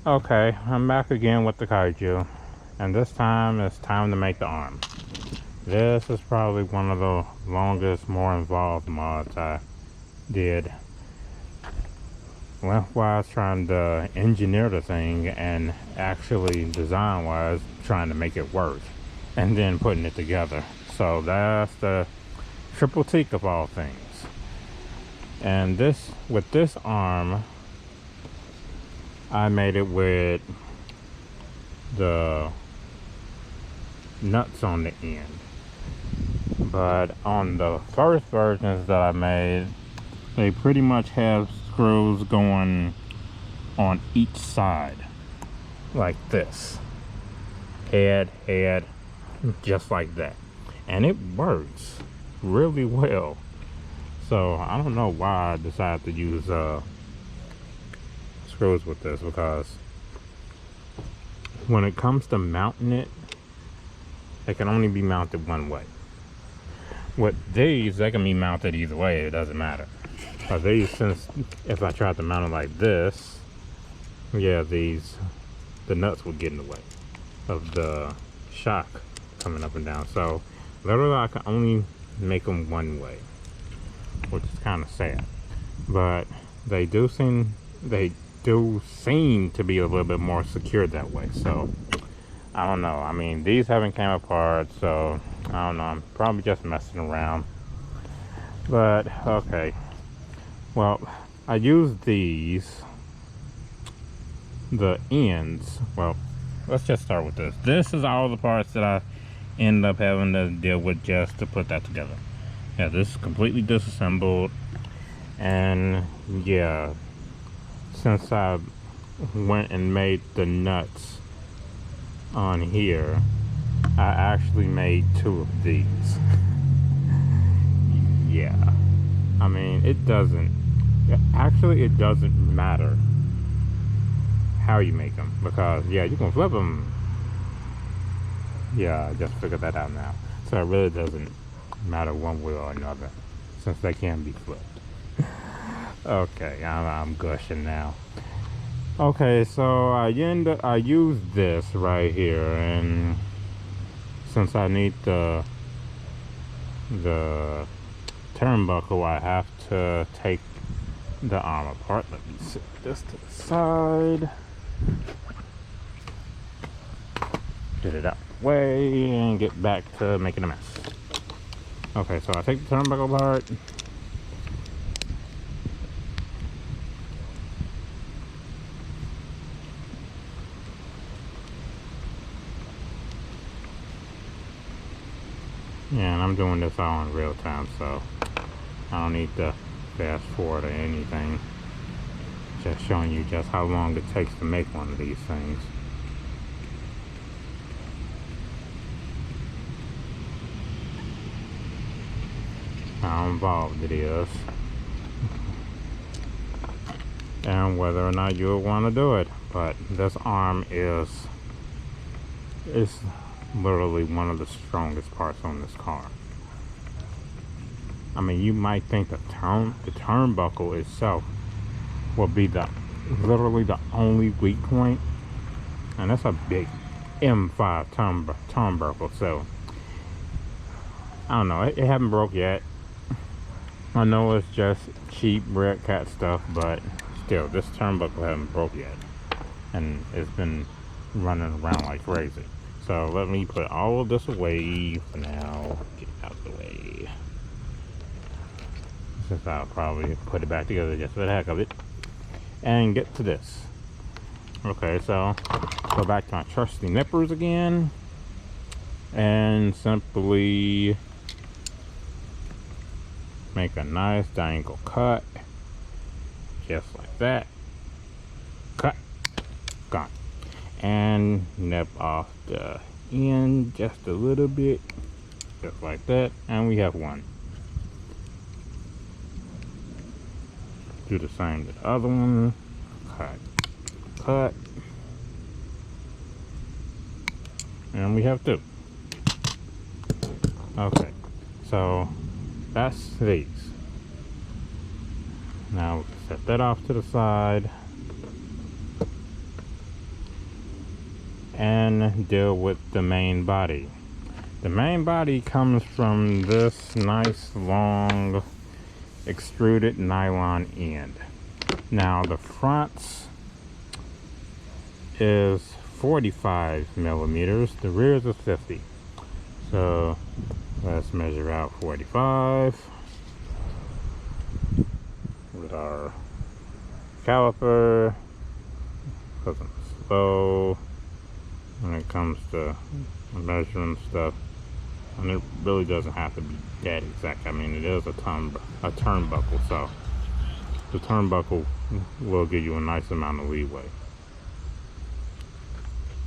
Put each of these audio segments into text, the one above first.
Okay, I'm back again with the Kaiju, and this time it's time to make the arm. This is probably one of the longest, more involved mods I did. Lengthwise trying to engineer the thing, and actually design-wise trying to make it work, and then putting it together. So that's the triple teak of all things. And with this arm, I made it with the nuts on the end. But on the first versions that I made, they pretty much have screws going on each side, like this. Head, just like that. And it works really well. So I don't know why I decided to use screws with this, because when it comes to mounting it can only be mounted one way. With these, they can be mounted either way, it doesn't matter. But these, since if I tried to mount it like this, yeah, the nuts would get in the way of the shock coming up and down. So literally I can only make them one way, which is kind of sad. But they do seem to be a little bit more secure that way. So I don't know. I mean, these haven't came apart, so I don't know. I'm probably just messing around. But okay. Well, I used the ends. Well, let's just start with this. This is all the parts that I end up having to deal with just to put that together. Yeah, this is completely disassembled. And yeah, since I went and made the nuts on here, I actually made 2 of these. Yeah, I mean, it doesn't matter how you make them, because yeah, you can flip them. Yeah, I just figured that out now. So it really doesn't matter one way or another, since they can be flipped. Okay, I'm gushing now. Okay, so I used this right here, and since I need the turnbuckle, I have to take the arm apart. Let me set this to the side, get it out of the way, and get back to making a mess. Okay, so I take the turnbuckle apart. Yeah, and I'm doing this all in real time, so I don't need to fast forward or anything. Just showing you just how long it takes to make one of these things. How involved it is, and whether or not you'll want to do it. But this arm is literally one of the strongest parts on this car. I mean, you might think the turnbuckle itself will be literally the only weak point, and that's a big M5 turnbuckle. So I don't know, it haven't broke yet. I know it's just cheap Redcat stuff, but still, this turnbuckle hasn't broke yet, and it's been running around like crazy. So let me put all of this away for now. Get it out of the way, since I'll probably put it back together just for the heck of it, and get to this. Okay, so go back to my trusty nippers again, and simply make a nice diagonal cut, just like that. Cut, gone. And nip off the end just a little bit, just like that, and we have one. Do the same to the other one. Cut, and we have 2. Okay, so that's these. Now we can set that off to the side. and deal with the main body. The main body comes from this nice long extruded nylon end. Now the front is 45 millimeters, the rears is 50. So let's measure out 45 with our caliper, because I'm slow when it comes to measuring stuff, and it really doesn't have to be that exact. I mean, it is a turnbuckle, so the turnbuckle will give you a nice amount of leeway.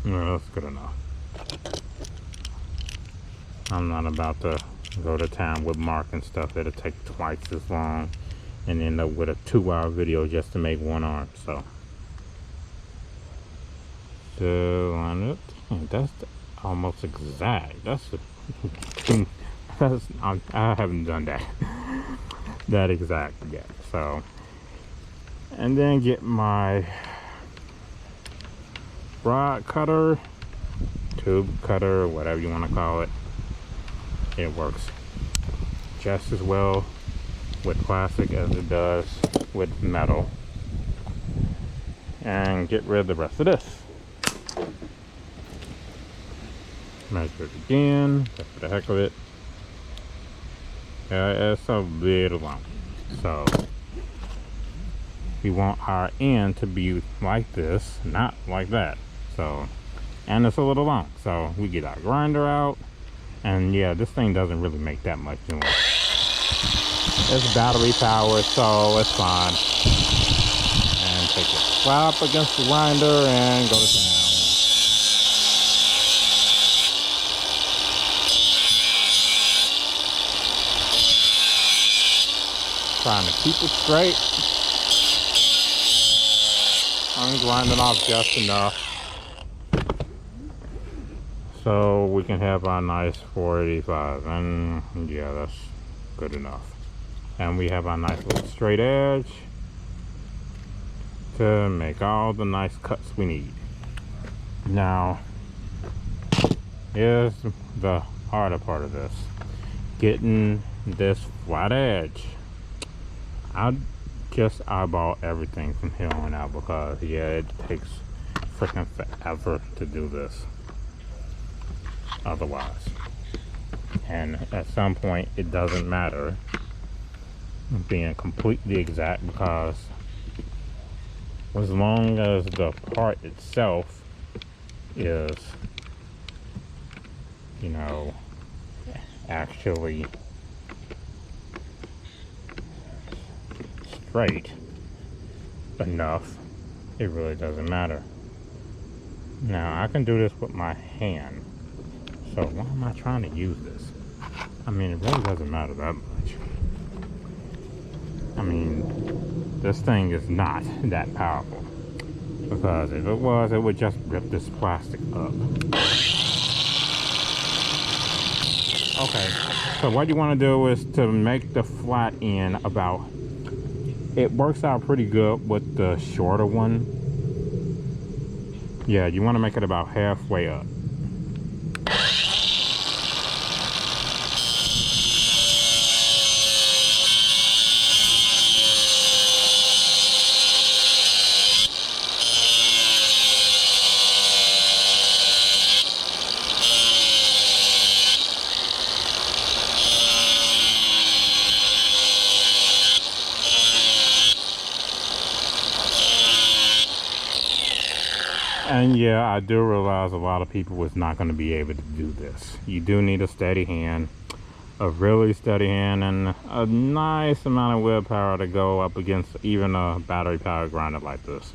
Well, that's good enough. I'm not about to go to town with Mark and stuff. It'll take twice as long and end up with a 2-hour video just to make one arm. So on it, that's almost exact. I haven't done that exact yet. So, and then get my rod cutter, tube cutter, whatever you want to call it. It works just as well with plastic as it does with metal. And get rid of the rest of this. Measure it again, just for the heck of it. It's a bit long, so we want our end to be like this, not like that. So, and it's a little long, so we get our grinder out, and yeah, this thing doesn't really make that much noise. It's battery powered, so it's fine. And take it, slap against the grinder, and go to town. Trying to keep it straight. I'm grinding off just enough so we can have our nice 485, and yeah, that's good enough. And we have our nice little straight edge to make all the nice cuts we need. Now, here's the harder part of this: getting this flat edge. I just eyeball everything from here on out because yeah, it takes freaking forever to do this otherwise. And at some point it doesn't matter being completely exact, because as long as the part itself is, you know, actually straight enough, it really doesn't matter. Now I can do this with my hand, so why am I trying to use this? I mean, it really doesn't matter that much. I mean, this thing is not that powerful, because if it was, it would just rip this plastic up. Okay, so what you want to do is to make the flat end about, it works out pretty good with the shorter one. Yeah, you want to make it about halfway up. And yeah, I do realize a lot of people was not going to be able to do this. You do need a steady hand, a really steady hand, and a nice amount of willpower to go up against even a battery powered grinder like this.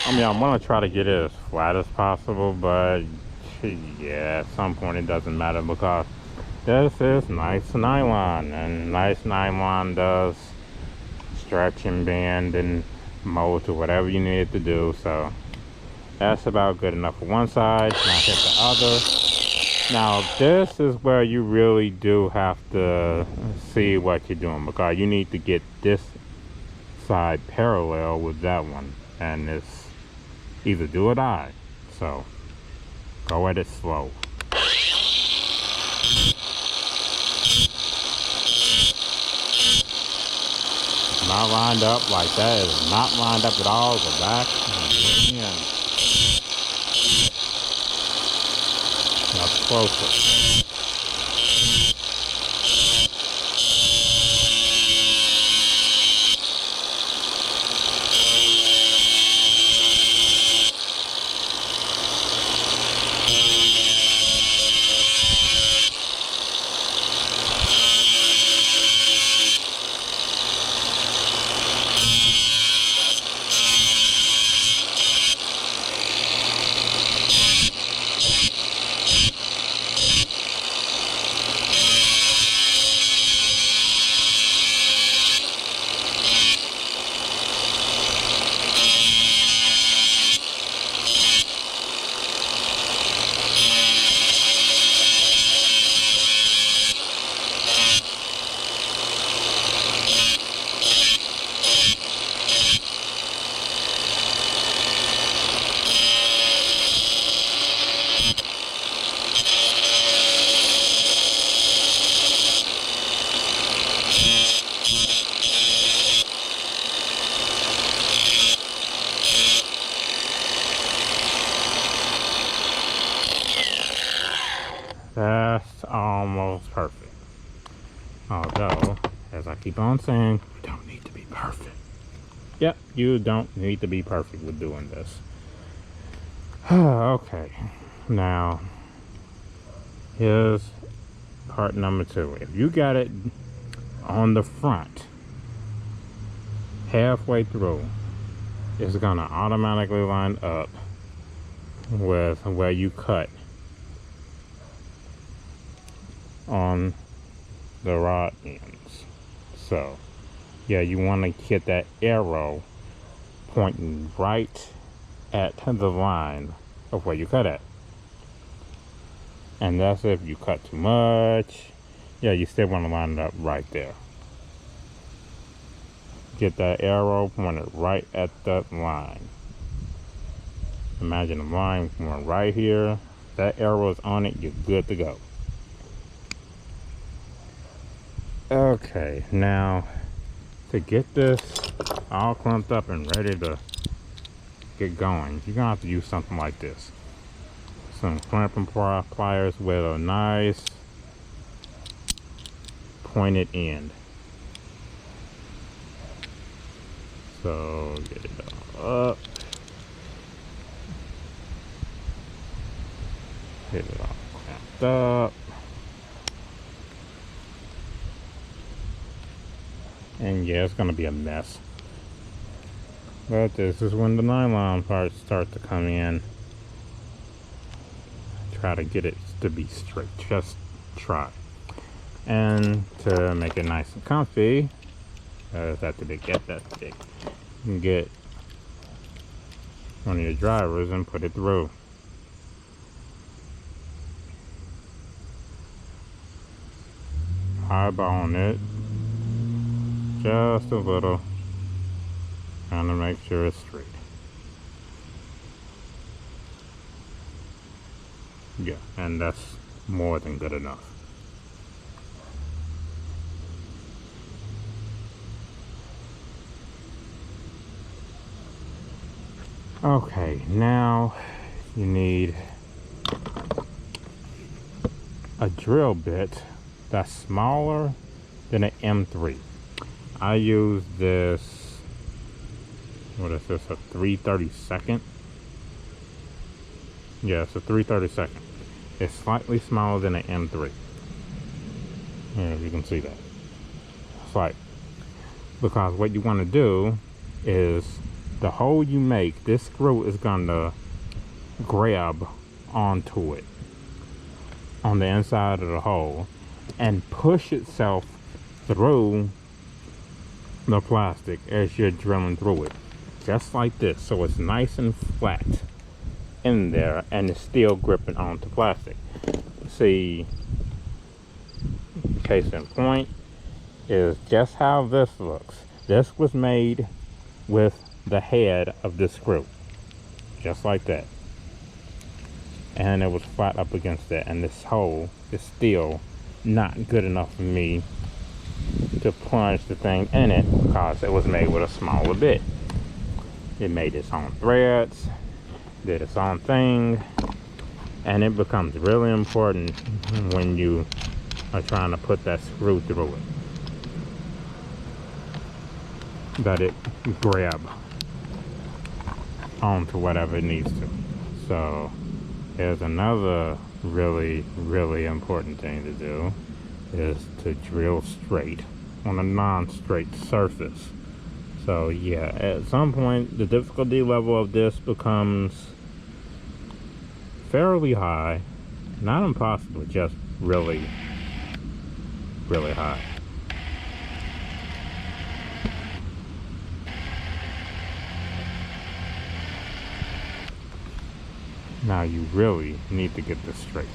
I mean, I'm gonna try to get it as flat as possible, but yeah, at some point it doesn't matter, because this is nice nylon, and nice nylon does stretch and bend and mold to whatever you need it to do. So That's about good enough for one side. Now hit the other. Now this is where you really do have to see what you're doing, because you need to get this side parallel with that one, and it's either do or die. So go at it slow. It's not lined up like that. It's not lined up at all. Go back and do it again. Now closer. That's almost perfect. Although, as I keep on saying, you don't need to be perfect. Yep, you don't need to be perfect with doing this. Okay, now, here's part number 2. If you got it on the front, halfway through, it's gonna automatically line up with where you cut on the rod ends. So yeah, you want to hit that arrow pointing right at the line of where you cut at. And that's if you cut too much, yeah, you still want to line it up right there. Get that arrow pointed right at that line. Imagine the line going right here. That arrow is on it, you're good to go. Okay, now to get this all clumped up and ready to get going, you're gonna have to use something like this. Some clamping pliers with a nice pointed end. So get it all up. Get it all clamped up. And yeah, it's gonna be a mess. But this is when the nylon parts start to come in. Try to get it to be straight, just try. And to make it nice and comfy, that's the big, get that big. You can get one of your drivers and put it through. Eyeballing it just a little, trying to make sure it's straight. Yeah, and that's more than good enough. Okay, now you need a drill bit that's smaller than an M3. I use this, what is this, a 3/32? Yeah, it's a 3/32. It's slightly smaller than an M3. Yeah, you can see that. Slight. Because what you want to do is, the hole you make, this screw is gonna grab onto it on the inside of the hole and push itself through the plastic as you're drilling through it, just like this, so it's nice and flat. in there and it's still gripping onto plastic. See, case in point is just how this looks. This was made with the head of the screw, just like that, and it was flat up against it, and this hole is still not good enough for me to plunge the thing in it because it was made with a smaller bit. It made its own threads, did its own thing, and it becomes really important when you are trying to put that screw through it that it grab onto whatever it needs to. So there's another really important thing to do, is to drill straight on a non-straight surface. So yeah, at some point the difficulty level of this becomes fairly high, not impossible, just really high. Now you really need to get this straight,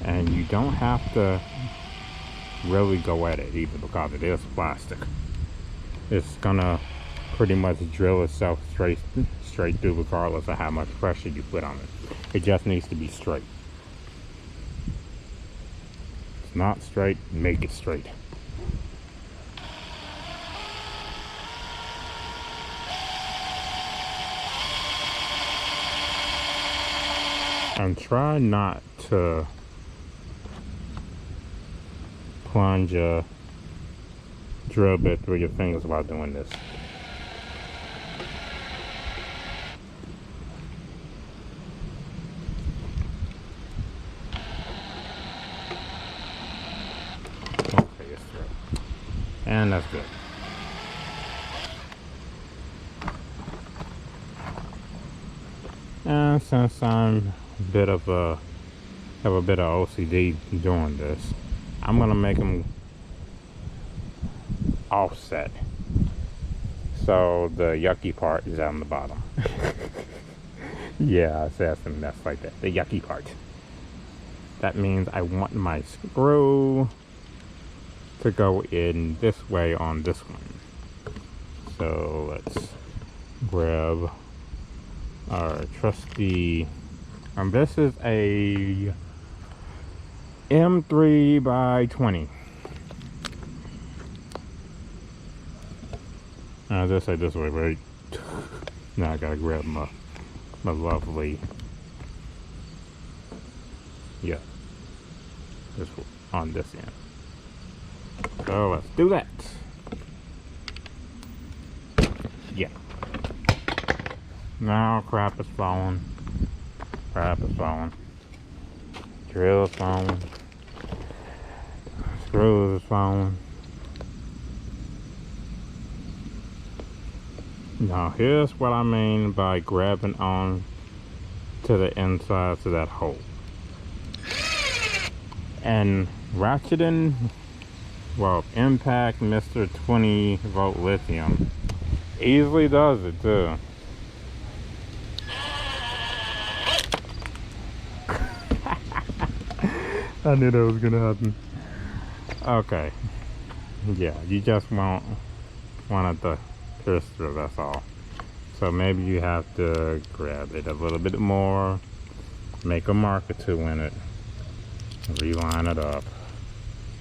and you don't have to really go at it either because it is plastic. It's gonna pretty much drill itself straight through regardless of how much pressure you put on it. It just needs to be straight. It's not straight, make it straight. And try not to plunge a drill bit through your fingers while doing this. Okay, it's through. And that's good. And since I'm have a bit of OCD doing this, I'm gonna make them offset so the yucky part is on the bottom. Yeah, I said some mess like that. The yucky part. That means I want my screw to go in this way on this one. So let's grab our trusty, and this is a M3 by 20. As I say this way, right? Now I gotta grab my lovely, yeah, this on this end. So let's do that. Yeah. Now crap is falling. Crap is falling. Drill is falling. Screws is falling. Now here's what I mean by grabbing on to the insides of that hole. And ratcheting, well, Impact Mr. 20 volt lithium easily does it too. I knew that was gonna happen. Okay. Yeah, you just wanted to pierce through, that's all. So maybe you have to grab it a little bit more, make a mark or two in it, reline it up,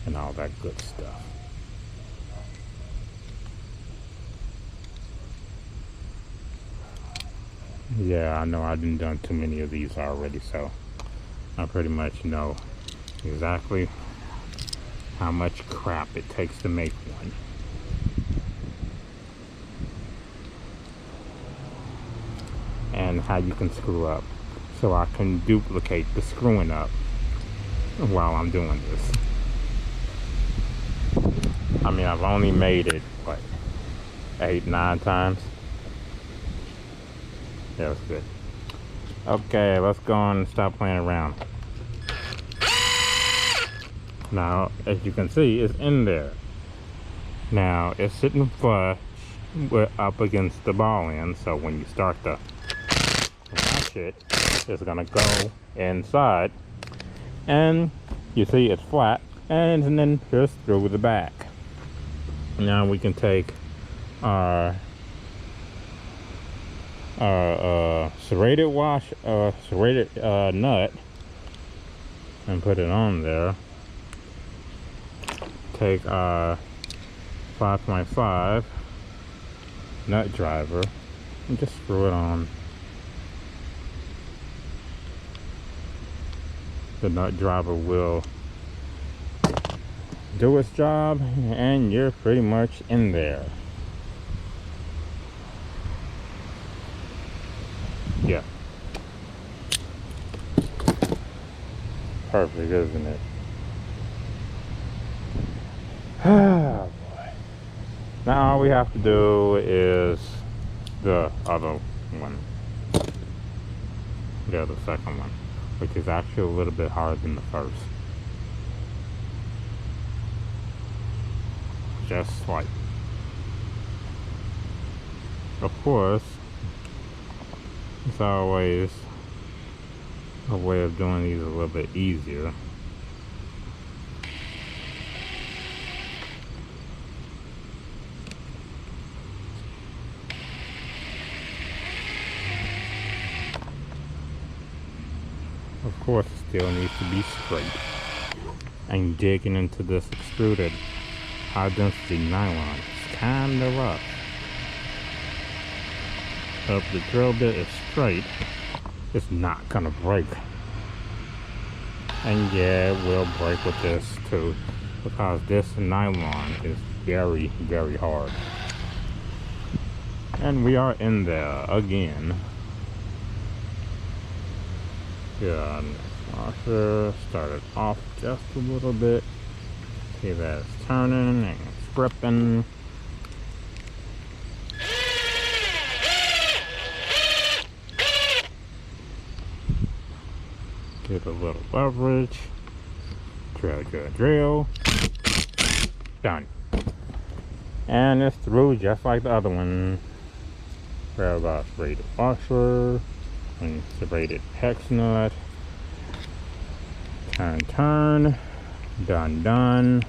and all that good stuff. Yeah, I know I've done too many of these already, so I pretty much know exactly how much crap it takes to make one. And how you can screw up, so I can duplicate the screwing up while I'm doing this. I mean, I've only made it, what, 8-9 times? Yeah, that's good. Okay, let's go on and stop playing around. Now, as you can see, it's in there. Now, it's sitting flush up against the ball end, so when you start to ratchet is gonna go inside, and you see it's flat, and then just through the back. Now we can take our serrated nut and put it on there. Take our 5.5 nut driver and just screw it on. The nut driver will do its job, and you're pretty much in there. Yeah. Perfect, isn't it? Oh boy. Now all we have to do is the other one. Yeah, the second one, which is actually a little bit harder than the first. Just slight. Of course, it's always a way of doing these a little bit easier. Of course, it still needs to be straight. And digging into this extruded high density nylon, it's kinda rough. If the drill bit is straight, it's not gonna break. And yeah, it will break with this too, because this nylon is very, very hard. And we are in there again. Yeah, washer started off just a little bit. See that it's turning and scripting. Get a little leverage. Drill. Done. And it's through just like the other one. Grab our serrated washer and serrated hex nut. Turn. Done.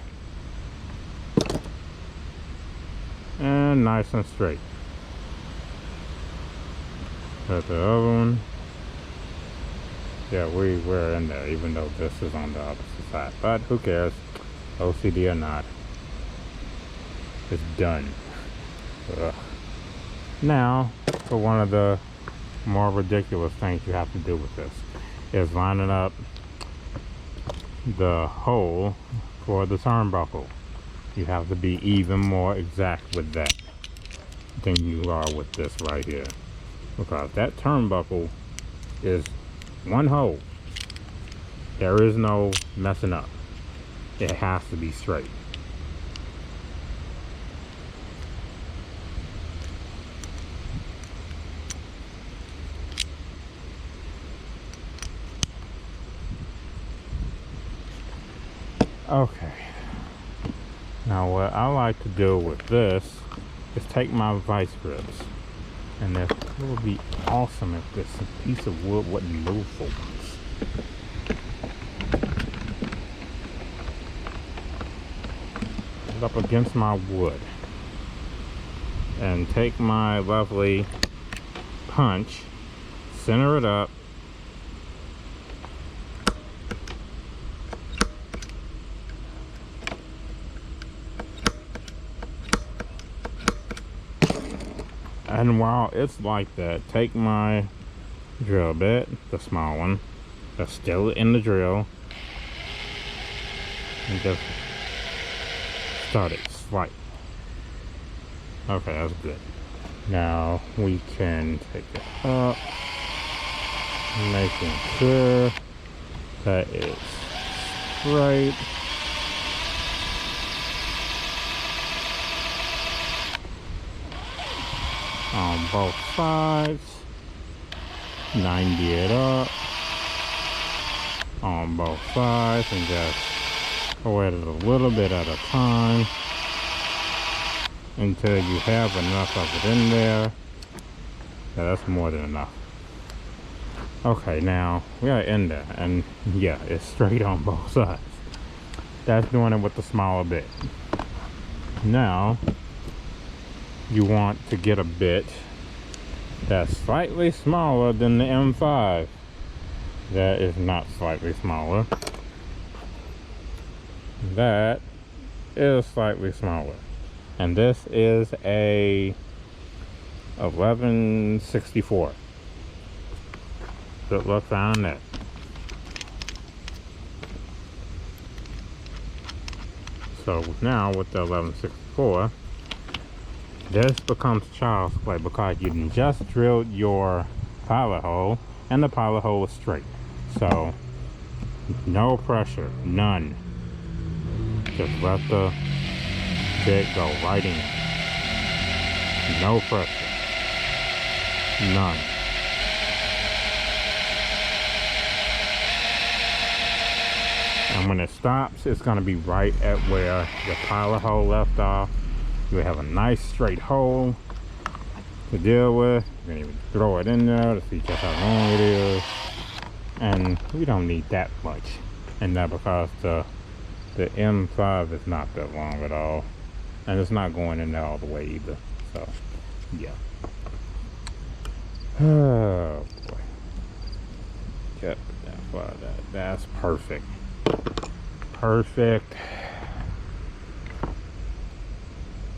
And nice and straight. Got the other one. Yeah, we were in there, even though this is on the opposite side. But who cares? OCD or not. It's done. Ugh. Now, for one of the more ridiculous things you have to do with this is lining up the hole for the turnbuckle. You have to be even more exact with that than you are with this right here, because that turnbuckle is one hole. There is no messing up. It has to be straight. Okay. Now what I like to do with this is take my vice grips, and it would be awesome if this piece of wood wouldn't move for once. Put it up against my wood and take my lovely punch, center it up, and while it's like that, take my drill bit, the small one, that's still in the drill, and just start it slight. Okay, that's good. Now we can take it up, making sure that it's straight. On both sides, 90 it up on both sides, and just go at it a little bit at a time until you have enough of it in there. Yeah, that's more than enough. Okay, now we gotta end that, and yeah, it's straight on both sides. That's doing it with the smaller bit. Now you want to get a bit that's slightly smaller than the M5. That is not slightly smaller. That is slightly smaller. And this is a 1164. Good luck finding that. So now with the 1164, this becomes child's play because you just drilled your pilot hole and the pilot hole is straight. So no pressure, none. Just let the bit go right in. No pressure, none. And when it stops, it's going to be right at where your pilot hole left off. You have a nice straight hole to deal with. You can even throw it in there to see just how long it is. And we don't need that much in there because the M5 is not that long at all. And it's not going in there all the way either. So, yeah. Oh, boy. Get that far. That's perfect. Perfect.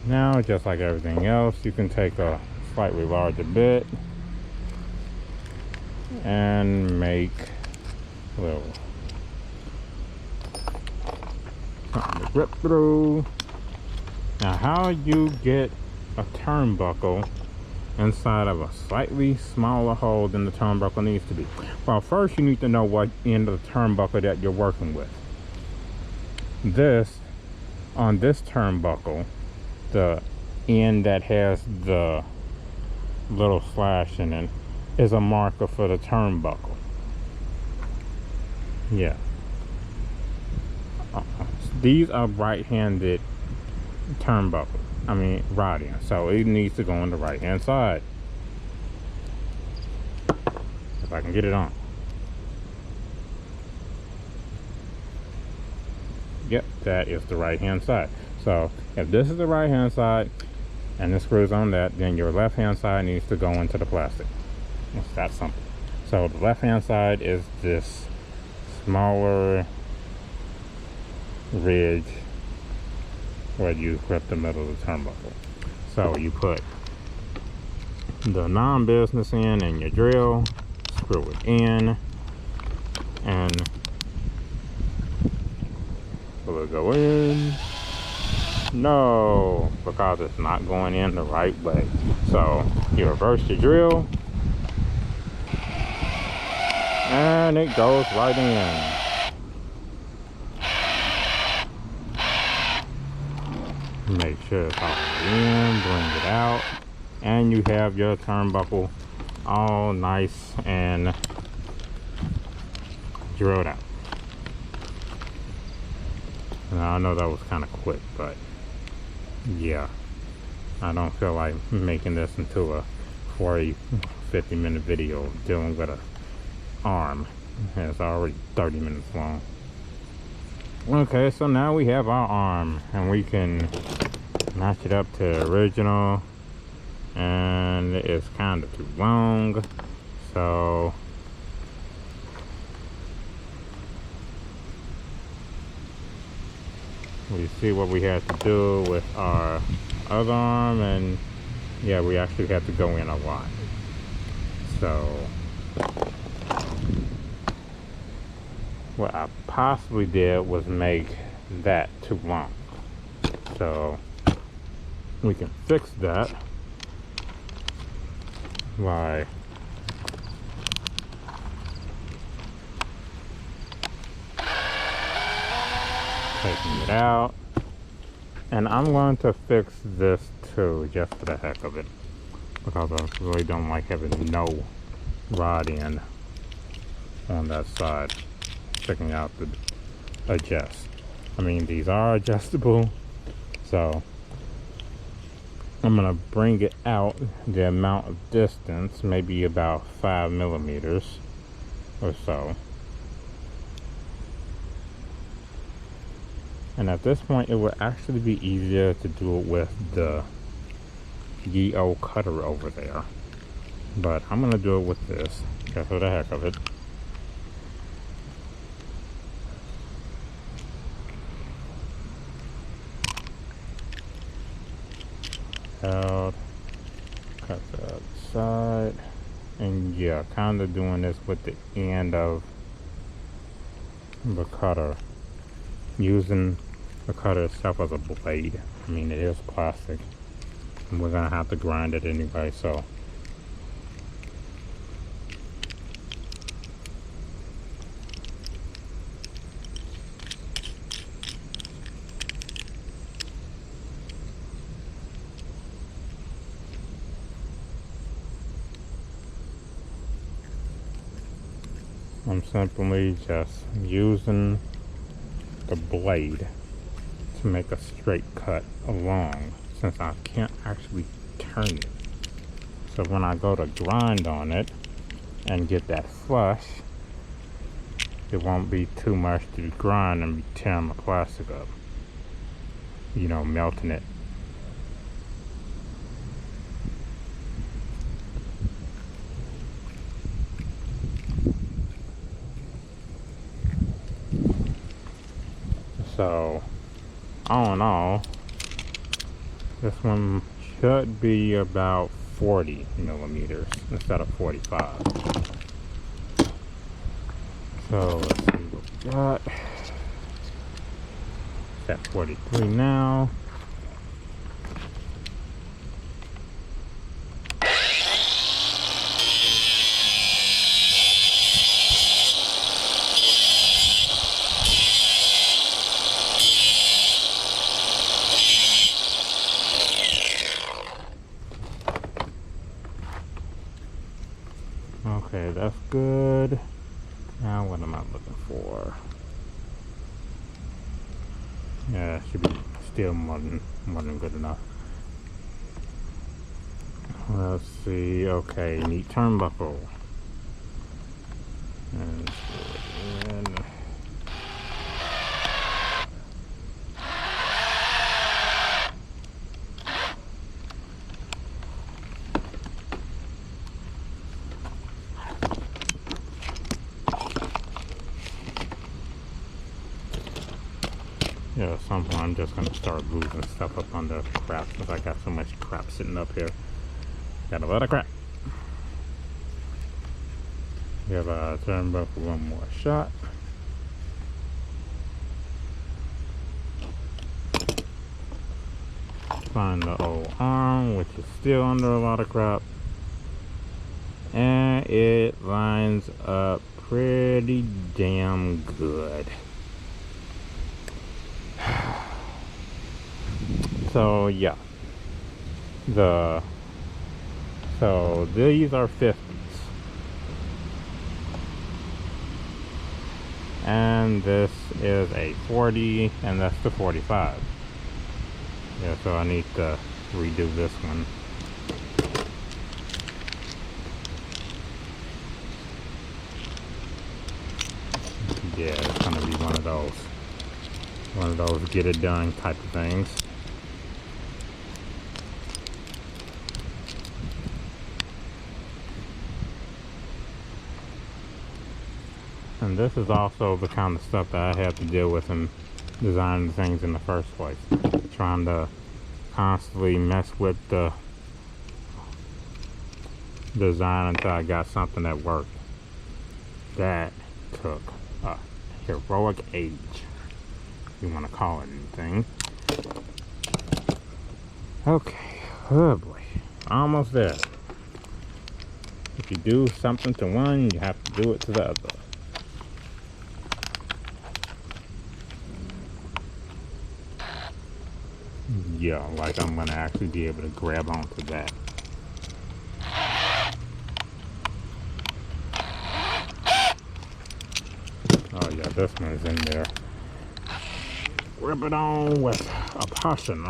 Now, just like everything else, you can take a slightly larger bit and make a little something to grip through. Now, how you get a turnbuckle inside of a slightly smaller hole than the turnbuckle needs to be? Well, first you need to know what end of the turnbuckle that you're working with. On this turnbuckle, the end that has the little slash in it is a marker for the turnbuckle. Yeah. These are right-handed turnbuckle. I mean, rod-end. So it needs to go on the right-hand side. If I can get it on. Yep, that is the right-hand side. So if this is the right-hand side and the screws on that, then your left-hand side needs to go into the plastic. It's that simple. So the left-hand side is this smaller ridge where you grip the middle of the turnbuckle. So you put the non-business in and your drill, screw it in, and will it go in? No, because it's not going in the right way. So you reverse your drill and it goes right in. Make sure it's all in, bring it out, and you have your turnbuckle all nice and drilled out. Now, I know that was kind of quick, but yeah, I don't feel like making this into a 40-50-minute video dealing with an arm. It's already 30 minutes long. Okay, so now we have our arm and we can match it up to original, and it's kind of too long, so we see what we have to do with our other arm, and yeah, we actually have to go in a lot. So what I possibly did was make that too long. So we can fix that by taking it out. And I'm going to fix this too, just for the heck of it, because I really don't like having no rod end on that side sticking out to adjust. I mean, these are adjustable, so I'm gonna bring it out the amount of distance, maybe about 5 millimeters, or so. And at this point, it would actually be easier to do it with the EO cutter over there. But I'm going to do it with this, just for the heck of it. Out, cut that side, and yeah, kind of doing this with the end of the cutter, using the cutter itself as a blade. I mean, it is plastic, and we're gonna have to grind it anyway, so. I'm simply just using the blade to make a straight cut along, since I can't actually turn it. So when I go to grind on it and get that flush, it won't be too much to grind and be tearing the plastic up, you know, melting it. So, all in all, this one should be about 40 millimeters instead of 45. So, let's see what we got. It's at 43 now. Okay, that's good. Now what am I looking for? Yeah, it should be still more than good enough. Let's see. Okay, neat turnbuckle. And screw it in. Yeah, at some point I'm just gonna start moving stuff up on the crap, because I got so much crap sitting up here. Got a lot of crap. Give a turnbuckle one more shot. Find the old arm, which is still under a lot of crap. And it lines up pretty damn good. So yeah, so these are 50s, and this is a 40, and that's the 45. Yeah, so I need to redo this one. Yeah, it's gonna be one of those get it done type of things. And this is also the kind of stuff that I have to deal with in designing things in the first place. Trying to constantly mess with the design until I got something that worked. That took a heroic age, if you want to call it anything. Okay, oh boy, almost there. If you do something to one, you have to do it to the other. Yeah, like I'm gonna actually be able to grab onto that. Oh yeah, this one is in there. Grip it on with a passion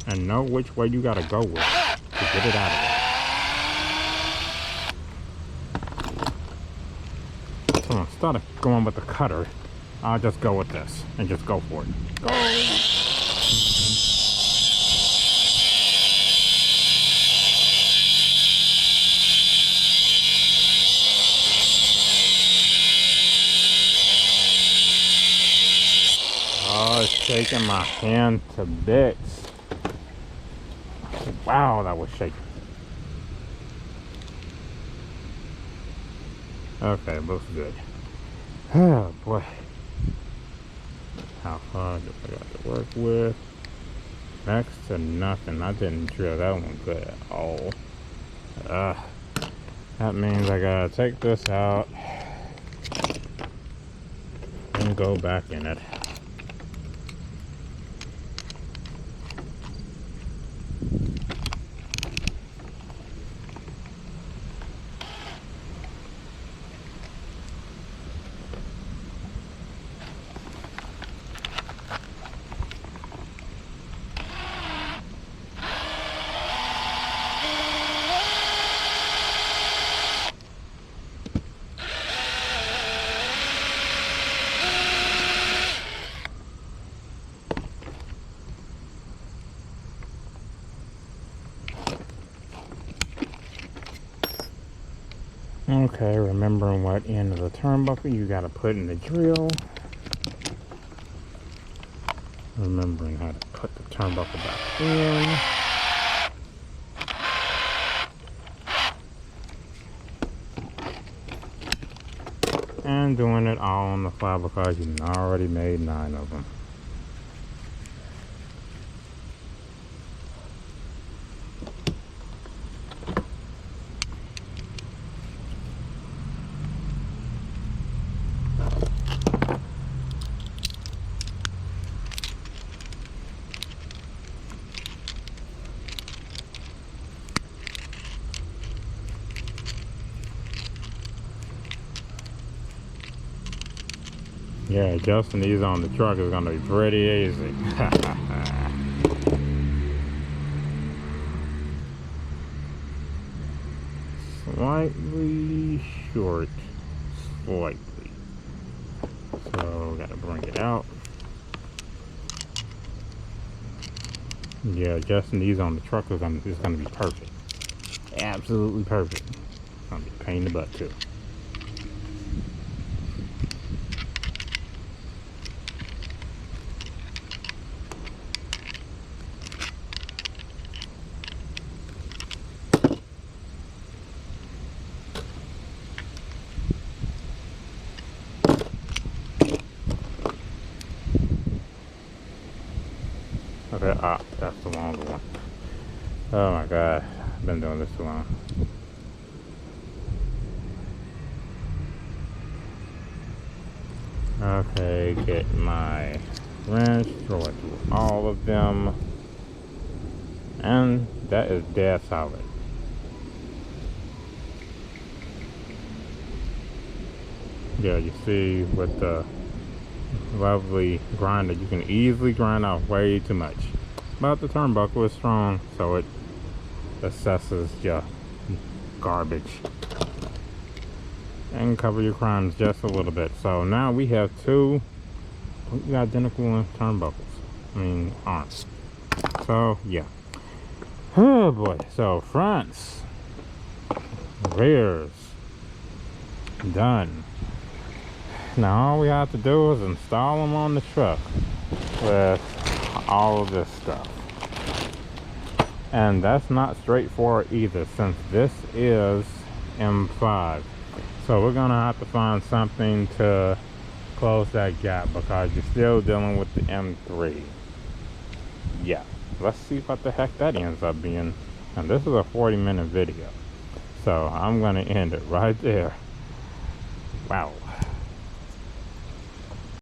and know which way you gotta go with to get it out of So instead of going with the cutter, I'll just go with this and just go for it. Go! Oh, it's shaking my hand to bits. Wow, that was shaking. Okay, looks good. Oh boy. How far do I got to work with? Next to nothing. I didn't drill that one good at all. That means I gotta take this out and go back in it. Okay, remembering what end of the turnbuckle you gotta put in the drill. Remembering how to put the turnbuckle back in. And doing it all on the fly because you already made 9 of them. Yeah, adjusting these on the truck is gonna be pretty easy. Slightly short, slightly. So gotta bring it out. Yeah, adjusting these on the truck is gonna be perfect. Absolutely perfect. It's gonna be a pain in the butt too. Okay, that's the longer one. Oh my god, I've been doing this too long. Okay, get my wrench, throw it through all of them, and that is dead solid. Yeah, you see with the lovely grinder, you can easily grind out way too much. But the turnbuckle is strong, so it assesses your garbage and cover your crimes just a little bit. So now we have 2 identical turnbuckles. I mean, arms. So yeah. Oh boy. So fronts, rears, done. Now all we have to do is install them on the truck with all of this stuff. And that's not straightforward either, since this is M5. So we're gonna have to find something to close that gap because you're still dealing with the M3. Yeah, let's see what the heck that ends up being. And this is a 40-minute video, so I'm gonna end it right there. Wow.